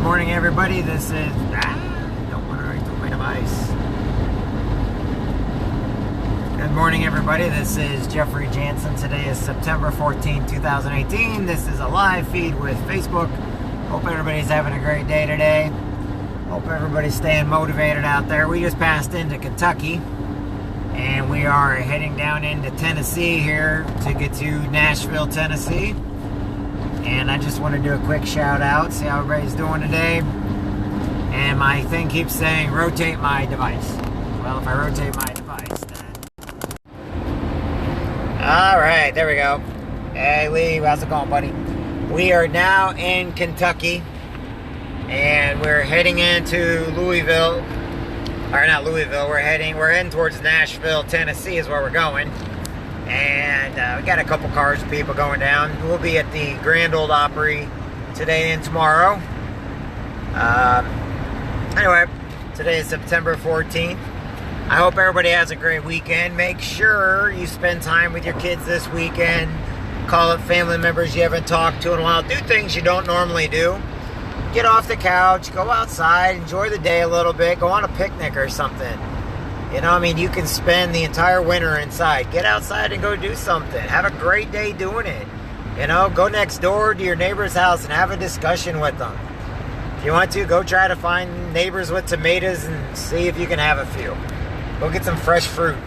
Morning, everybody. This is don't want to write through my device. Good morning, everybody. This is Jeffrey Jansen. Today is September 14, 2018. This is a live feed with Facebook. Hope everybody's having a great day today. Hope everybody's staying motivated out there. We just passed into Kentucky, and we are heading down into Tennessee here to get to Nashville, Tennessee. And I just want to do a quick shout out, see how everybody's doing today. And my thing keeps saying, rotate my device. Well, if I rotate my device, then... Alright, there we go. Hey, Lee, how's it going, buddy? We are now in Kentucky, and we're heading into Louisville. Or not Louisville, we're heading towards Nashville, Tennessee is where we're going. And we got a couple cars of people going down. We'll be at the Grand Ole Opry today and tomorrow. Anyway, today is September 14th. I hope everybody has a great weekend. Make sure you spend time with your kids this weekend. Call up family members you haven't talked to in a while. Do things you don't normally do. Get off the couch, go outside, enjoy the day a little bit, go on a picnic or something. You know, I mean, you can spend the entire winter inside. Get outside and go do something. Have a great day doing it. You know, go next door to your neighbor's house and have a discussion with them. If you want to, go try to find neighbors with tomatoes and see if you can have a few. Go get some fresh fruit.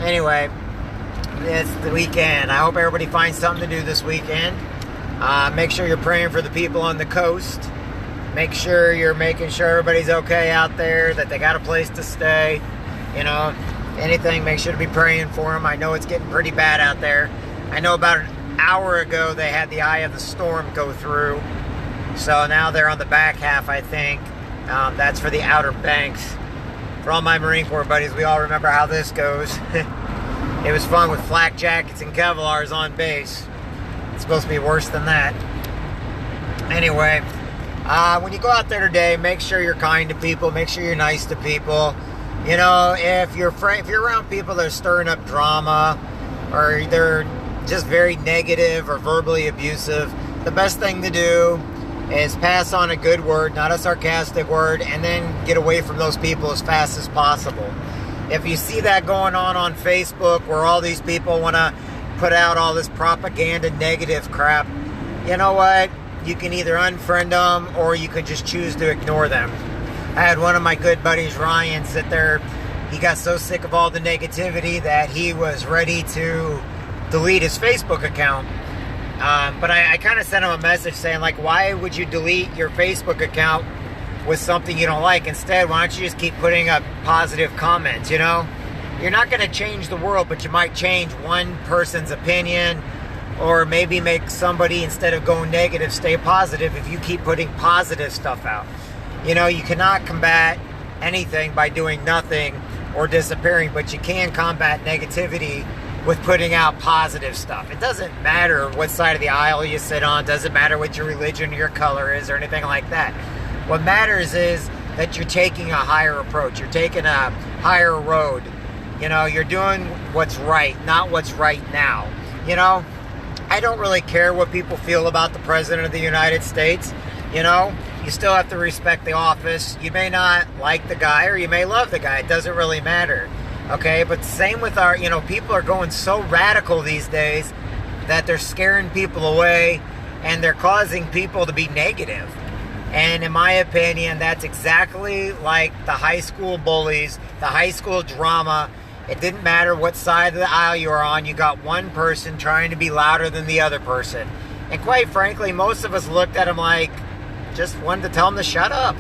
Anyway, it's the weekend. I hope everybody finds something to do this weekend. Make sure you're praying for the people on the coast. Make sure you're making sure everybody's okay out there, that they got a place to stay. You know, anything, make sure to be praying for them. I know it's getting pretty bad out there. I know about an hour ago they had the eye of the storm go through. So now they're on the back half, I think. That's for the Outer Banks. For all my Marine Corps buddies, we all remember how this goes. It was fun with flak jackets and Kevlars on base. It's supposed to be worse than that. Anyway, when you go out there today, make sure you're kind to people. Make sure you're nice to people. You know, if you're around people that are stirring up drama, or they're just very negative or verbally abusive, the best thing to do is pass on a good word, not a sarcastic word, and then get away from those people as fast as possible. If you see that going on Facebook, where all these people want to put out all this propaganda negative crap, you know what? You can either unfriend them, or you can just choose to ignore them. I had one of my good buddies, Ryan, sit there. He got so sick of all the negativity that he was ready to delete his Facebook account. But I kind of sent him a message saying, like, why would you delete your Facebook account with something you don't like? Instead, why don't you just keep putting up positive comments, you know? You're not going to change the world, but you might change one person's opinion, or maybe make somebody, instead of going negative, stay positive if you keep putting positive stuff out. You know, you cannot combat anything by doing nothing or disappearing, but you can combat negativity with putting out positive stuff. It doesn't matter what side of the aisle you sit on. It doesn't matter what your religion or your color is or anything like that. What matters is that you're taking a higher approach. You're taking a higher road. You know, you're doing what's right, not what's right now. You know, I don't really care what people feel about the President of the United States. You know, you still have to respect the office. You may not like the guy, or you may love the guy. It doesn't really matter. Okay, but same with our, you know, people are going so radical these days that they're scaring people away, and they're causing people to be negative. And in my opinion, that's exactly like the high school bullies, the high school drama. It didn't matter what side of the aisle you were on. You got one person trying to be louder than the other person. And quite frankly, most of us looked at him like, just wanted to tell him to shut up.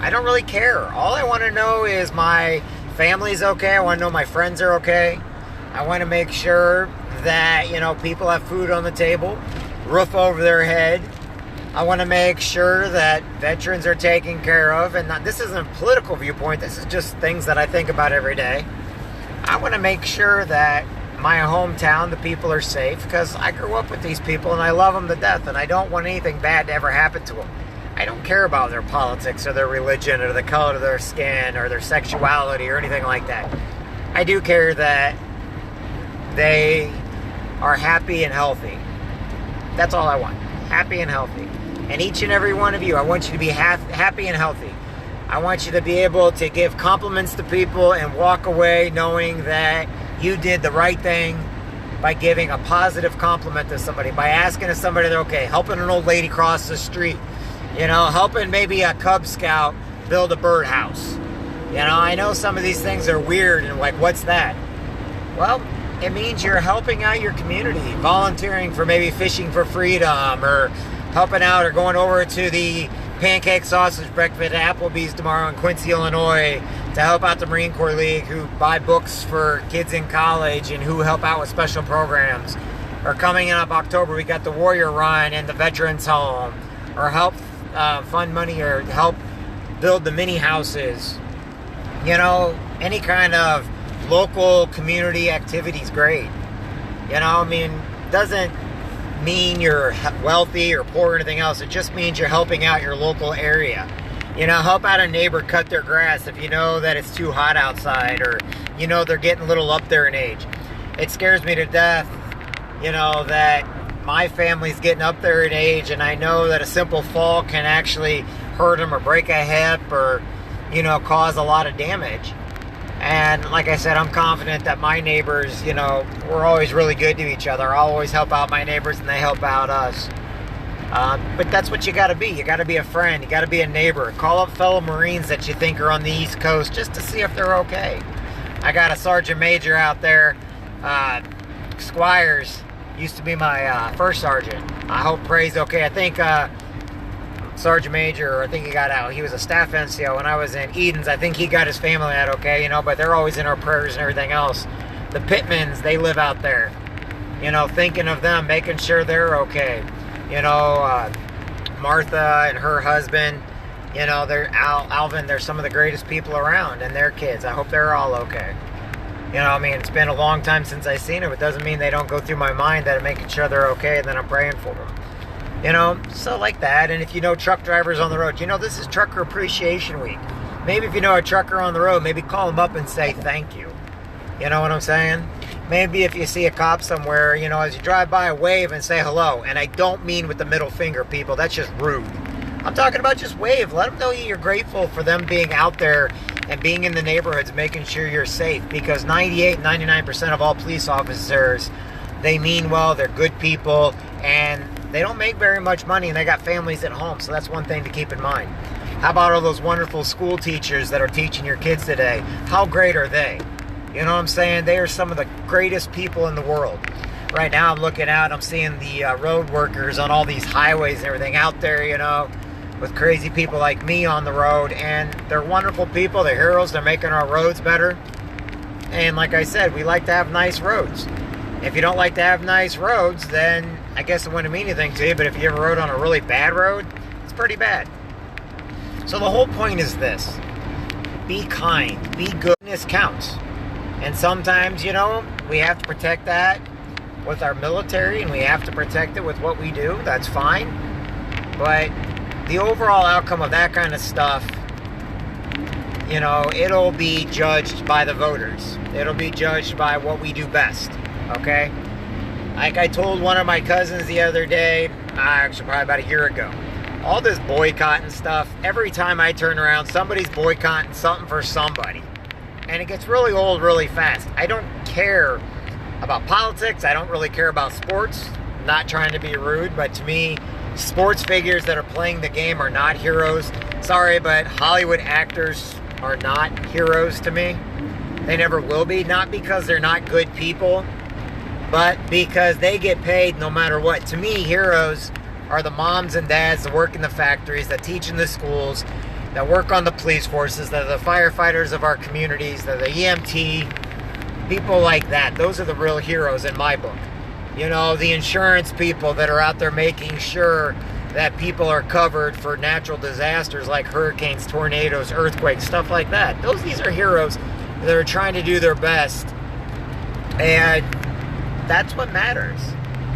I don't really care. All I want to know is my family's okay. I want to know my friends are okay. I want to make sure that, you know, people have food on the table, roof over their head. I want to make sure that veterans are taken care of. And this isn't a political viewpoint. This is just things that I think about every day. I want to make sure that my hometown, the people are safe, because I grew up with these people and I love them to death, and I don't want anything bad to ever happen to them. I don't care about their politics or their religion or the color of their skin or their sexuality or anything like that. I do care that they are happy and healthy. That's all I want. Happy and healthy. And each and every one of you, I want you to be happy and healthy. I want you to be able to give compliments to people and walk away knowing that you did the right thing by giving a positive compliment to somebody, by asking if somebody they're okay, helping an old lady cross the street, helping maybe a Cub Scout build a birdhouse. I know some of these things are weird and like, what's that? Well, it means you're helping out your community, volunteering for maybe Fishing for Freedom, or helping out or going over to the pancake sausage breakfast at Applebee's tomorrow in Quincy, Illinois, to help out the Marine Corps League, who buy books for kids in college and who help out with special programs. Or coming up October, we got the Warrior Run and the Veterans Home, or help fund money or help build the mini houses. Any kind of local community activity is great. Doesn't mean you're wealthy or poor or anything else. It just means you're helping out your local area. Help out a neighbor cut their grass if you know that it's too hot outside, or they're getting a little up there in age. It scares me to death, that my family's getting up there in age, and I know that a simple fall can actually hurt them or break a hip or cause a lot of damage. And like I said, I'm confident that my neighbors, we're always really good to each other. I'll always help out my neighbors and they help out us. But that's what you got to be. You got to be a friend. You got to be a neighbor. Call up fellow Marines that you think are on the East Coast just to see if they're okay. I got a sergeant major out there. Squires used to be my first sergeant. I hope Pray's okay. I think Sergeant Major, I think he got out. He was a staff NCO when I was in Edens. I think he got his family out okay, but they're always in our prayers and everything else. The Pittmans, they live out there. Thinking of them, making sure they're okay. Martha and her husband, they're Alvin, they're some of the greatest people around, and their kids. I hope they're all okay. It's been a long time since I've seen them. It doesn't mean they don't go through my mind that I'm making sure they're okay, and then I'm praying for them. So like that. And if you know truck drivers on the road, this is Trucker Appreciation Week. Maybe if you know a trucker on the road, maybe call them up and say thank you. You know what I'm saying? Maybe if you see a cop somewhere, as you drive by, wave and say hello. And I don't mean with the middle finger, people. That's just rude. I'm talking about just wave. Let them know you're grateful for them being out there and being in the neighborhoods, making sure you're safe. Because 99% of all police officers, they mean well, they're good people, and they don't make very much money, and they got families at home, so that's one thing to keep in mind. How about all those wonderful school teachers that are teaching your kids today? How great are they? You know what I'm saying? They are some of the greatest people in the world. Right now I'm looking out, I'm seeing the road workers on all these highways and everything out there, with crazy people like me on the road, and they're wonderful people, they're heroes, they're making our roads better. And like I said, we like to have nice roads. If you don't like to have nice roads, then I guess it wouldn't mean anything to you, but if you ever rode on a really bad road, it's pretty bad. So the whole point is this. Be kind. Be good. This counts. And sometimes, we have to protect that with our military, and we have to protect it with what we do. That's fine. But the overall outcome of that kind of stuff, it'll be judged by the voters. It'll be judged by what we do best. Okay? Like I told one of my cousins the other day, actually probably about a year ago, all this boycotting stuff, every time I turn around, somebody's boycotting something for somebody. And it gets really old really fast. I don't care about politics. I don't really care about sports. I'm not trying to be rude, but to me, sports figures that are playing the game are not heroes. Sorry, but Hollywood actors are not heroes to me. They never will be. Not because they're not good people, but because they get paid no matter what. To me, heroes are the moms and dads that work in the factories, that teach in the schools, that work on the police forces, that are the firefighters of our communities, that are the EMT, people like that. Those are the real heroes in my book. The insurance people that are out there making sure that people are covered for natural disasters like hurricanes, tornadoes, earthquakes, stuff like that. These are heroes that are trying to do their best. And that's what matters.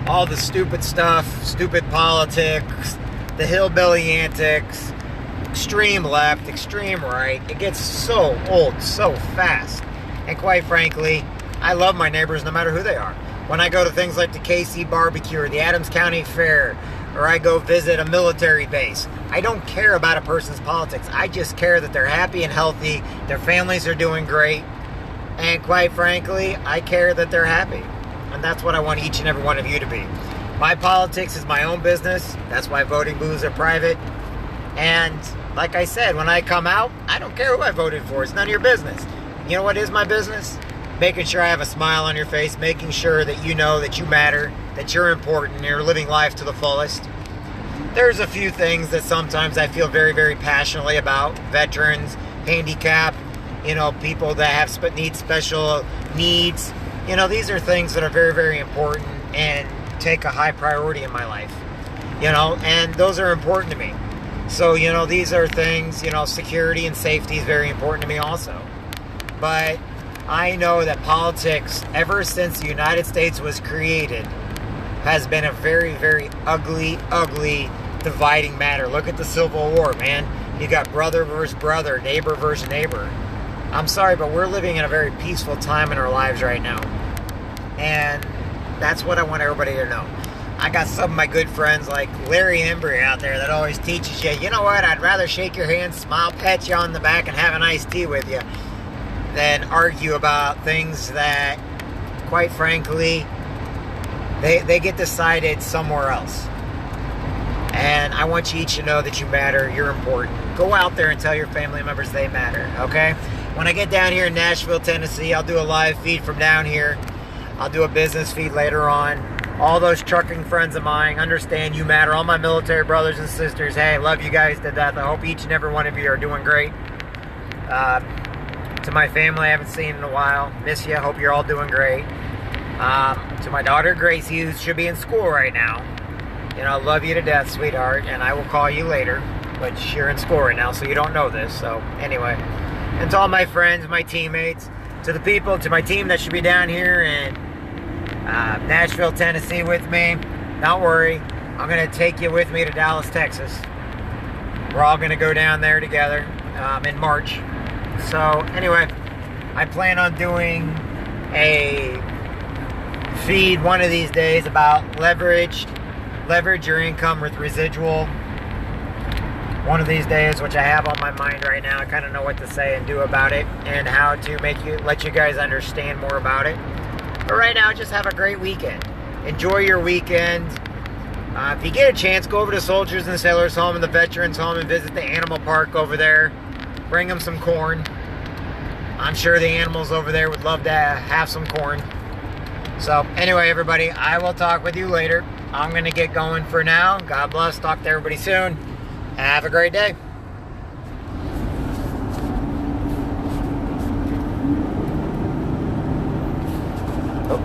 All the stupid stuff, stupid politics, the hillbilly antics, extreme left, extreme right, it gets so old so fast. And quite frankly, I love my neighbors no matter who they are. When I go to things like the KC Barbecue or the Adams County Fair or I go visit a military base. I don't care about a person's politics. I just care that they're happy and healthy, their families are doing great, and quite frankly, I care that they're happy. And that's what I want each and every one of you to be. My politics is my own business. That's why voting booths are private. And like I said, when I come out, I don't care who I voted for. It's none of your business. You know what is my business? Making sure I have a smile on your face, making sure that you know that you matter, that you're important, and you're living life to the fullest. There's a few things that sometimes I feel very, very passionately about. Veterans, handicap, people that have need special needs. These are things that are very, very important and take a high priority in my life. And those are important to me. So, these are things, security and safety is very important to me also. But I know that politics, ever since the United States was created, has been a very, very ugly, ugly dividing matter. Look at the Civil War, man. You got brother versus brother, neighbor versus neighbor. I'm sorry, but we're living in a very peaceful time in our lives right now. And that's what I want everybody to know. I got some of my good friends like Larry Embry out there that always teaches you, you know what, I'd rather shake your hand, smile, pat you on the back, and have an iced tea with you than argue about things that, quite frankly, they get decided somewhere else. And I want you each to know that you matter, you're important. Go out there and tell your family members they matter, okay? When I get down here in Nashville, Tennessee, I'll do a live feed from down here. I'll do a business feed later on. All those trucking friends of mine, understand you matter. All my military brothers and sisters, hey, love you guys to death. I hope each and every one of you are doing great. To my family I haven't seen in a while, miss you, hope you're all doing great. To my daughter Gracie, who should be in school right now, love you to death, sweetheart, and I will call you later, but you're in school right now, so you don't know this. So anyway, and to all my friends, my teammates, to my team that should be down here in Nashville, Tennessee with me, don't worry, I'm going to take you with me to Dallas, Texas. We're all going to go down there together in March. So anyway, I plan on doing a feed one of these days about leverage your income with residual. One of these days, which I have on my mind right now. I kind of know what to say and do about it, and how to let you guys understand more about it. But right now, just have a great weekend. Enjoy your weekend. If you get a chance, go over to Soldiers and Sailors Home and the Veterans Home and visit the animal park over there. Bring them some corn. I'm sure the animals over there would love to have some corn. So anyway, everybody, I will talk with you later. I'm going to get going for now. God bless. Talk to everybody soon. Have a great day. Oh.